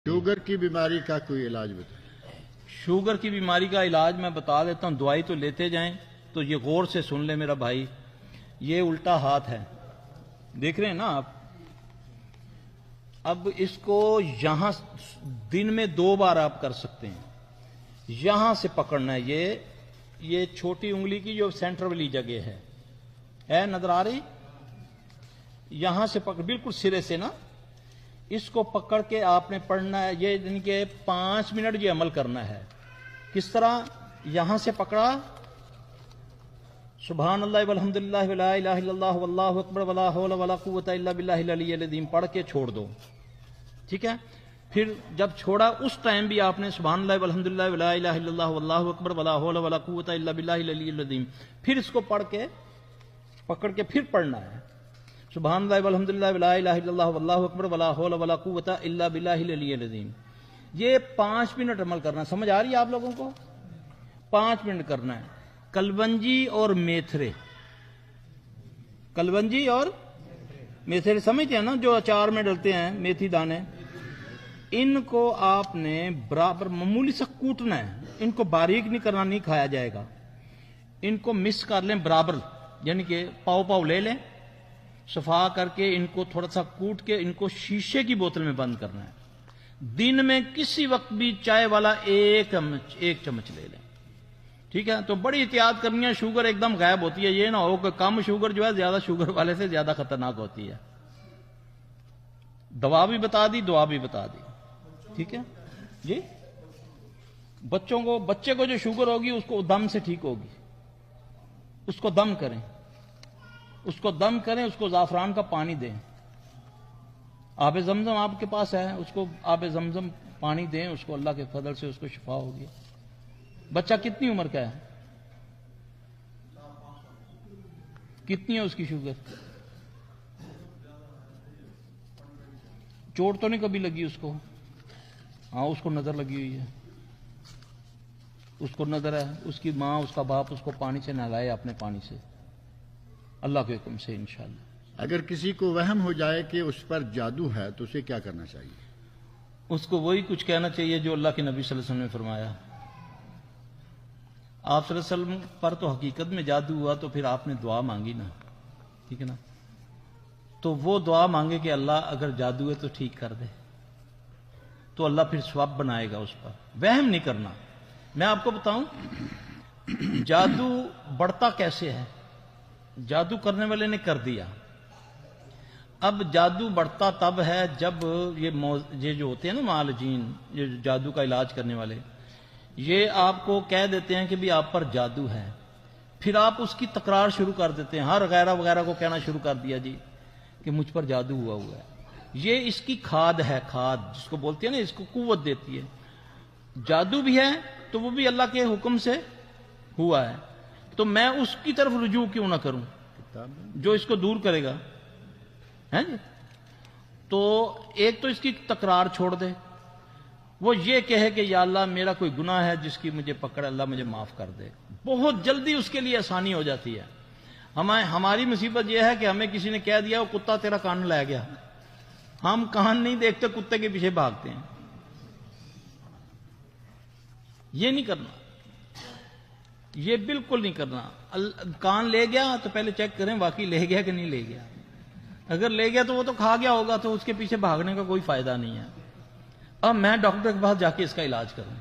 Sugar की बीमारी का कोई इलाज बताएं। शुगर की बीमारी का इलाज मैं बता देता हूं, दवाई तो लेते जाएं। तो ये गौर से सुन ले मेरा भाई, ये उल्टा हाथ है, देख रहे हैं ना आप। अब इसको यहां दिन में 2 बार आप कर सकते हैं। यहां से पकड़ना है, ये छोटी उंगली की जो सेंटर वाली जगह है नजर आ रही? यहां से पकड़, बिल्कुल सिरे से ना, इसको पकड़ के आपने पढ़ना है। ये यानी कि 5 मिनट ये अमल करना है। किस तरह? यहां से पकड़ा, सुभान अल्लाह वल्हम्दुलिल्लाह वला इलाहा इल्लल्लाह वल्लाहु अकबर वला हौला वला कुव्वता इल्ला बिल्लाहिल अलिय्यिल अज़ीम पढ़ के छोड़ दो, ठीक है। फिर जब छोड़ा उस टाइम भी आपने सुभान अल्लाह वल्हम्दुलिल्लाह वला इलाहा इल्लल्लाह वल्लाहु अकबर वला हौला वला कुव्वता इल्ला बिल्लाहिल अलिय्यिल अज़ीम, फिर इसको पढ़ के पकड़ के फिर पढ़ना है, सुभान अल्लाह वल्हम्दुलिल्लाह वला इलाहा इल्लल्लाह वल्लाहु अकबर वला हौला वला कुव्वता इल्ला बिल्लाहिल अलिय्यिल अज़ीम। ये 5 मिनट अमल करना। समझ आ रही है आप लोगों को? 5 मिनट करना है। कलवंजी और मेथरे, कलवंजी और मेथरे समझते हैं ना, जो अचार में डलते हैं, मेथी दाने, इनको आपने बराबर मामूली सा कूटना है। इनको बारीक नहीं करना, नहीं खाया जाएगा। इनको मिक्स कर लें बराबर, यानी कि पाव पाव ले लें, सफा करके इनको थोड़ा सा कूट के इनको शीशे की बोतल में बंद करना है। दिन में किसी वक्त भी चाय वाला एक चम्मच ले लें, ठीक है। तो बड़ी एहतियात करनी है, शुगर एकदम गायब होती है। ये ना हो कि कम शुगर जो है ज्यादा शुगर वाले से ज्यादा खतरनाक होती है। दवा भी बता दी, दुआ भी बता दी, ठीक है जी। बच्चे को जो शुगर होगी उसको दम से ठीक होगी। उसको दम करें, उसको जाफरान का पानी दें। आबे जमजम आपके पास है, उसको आबे जमजम पानी दें, उसको अल्लाह के फजल से उसको शिफा होगी। बच्चा कितनी उम्र का है? कितनी है उसकी शुगर? चोट तो नहीं कभी लगी उसको? हाँ, उसको नजर लगी हुई है, उसको नजर है। उसकी माँ, उसका बाप उसको पानी से नहलाए, अपने पानी से, अल्लाह के हुक्म से इंशाअल्लाह। अगर किसी को वहम हो जाए कि उस पर जादू है तो उसे क्या करना चाहिए? उसको वही कुछ कहना चाहिए जो अल्लाह के नबी सल्लल्लाहु अलैहि वसल्लम ने फरमाया। आप सल्लल्लाहु अलैहि वसल्लम पर तो हकीकत में जादू हुआ, तो फिर आपने दुआ मांगी ना, ठीक है ना। तो वो दुआ मांगे कि अल्लाह अगर जादू है तो ठीक कर दे, तो अल्लाह फिर सवाब बनाएगा उस पर। वहम नहीं करना। मैं आपको बताऊं जादू बढ़ता कैसे है। जादू करने वाले ने कर दिया। अब जादू बढ़ता तब है जब ये जो होते हैं ना मालजीन, ये जादू का इलाज करने वाले, ये आपको कह देते हैं कि भी आप पर जादू है। फिर आप उसकी तकरार शुरू कर देते हैं, हर वगैरह वगैरह को कहना शुरू कर दिया जी कि मुझ पर जादू हुआ है। ये इसकी खाद है, खाद जिसको बोलते हैं ना, इसको कुव्वत देती है। जादू भी है तो वो भी अल्लाह के हुक्म से हुआ है, तो मैं उसकी तरफ रुजू क्यों ना करूं जो इसको दूर करेगा, है जी। तो एक तो इसकी तकरार छोड़ दे, वो ये कहे कि या अल्लाह मेरा कोई गुनाह है जिसकी मुझे पकड़, अल्लाह मुझे माफ कर दे। बहुत जल्दी उसके लिए आसानी हो जाती है। हमारी मुसीबत यह है कि हमें किसी ने कह दिया वो कुत्ता तेरा कान ले गया, हम कान नहीं देखते, कुत्ते के पीछे भागते हैं। ये नहीं करना, ये बिल्कुल नहीं करना। कान ले गया तो पहले चेक करें वाकई ले गया कि नहीं ले गया। अगर ले गया तो वो तो खा गया होगा, तो उसके पीछे भागने का कोई फायदा नहीं है। अब मैं डॉक्टर के पास जाके इसका इलाज करूं।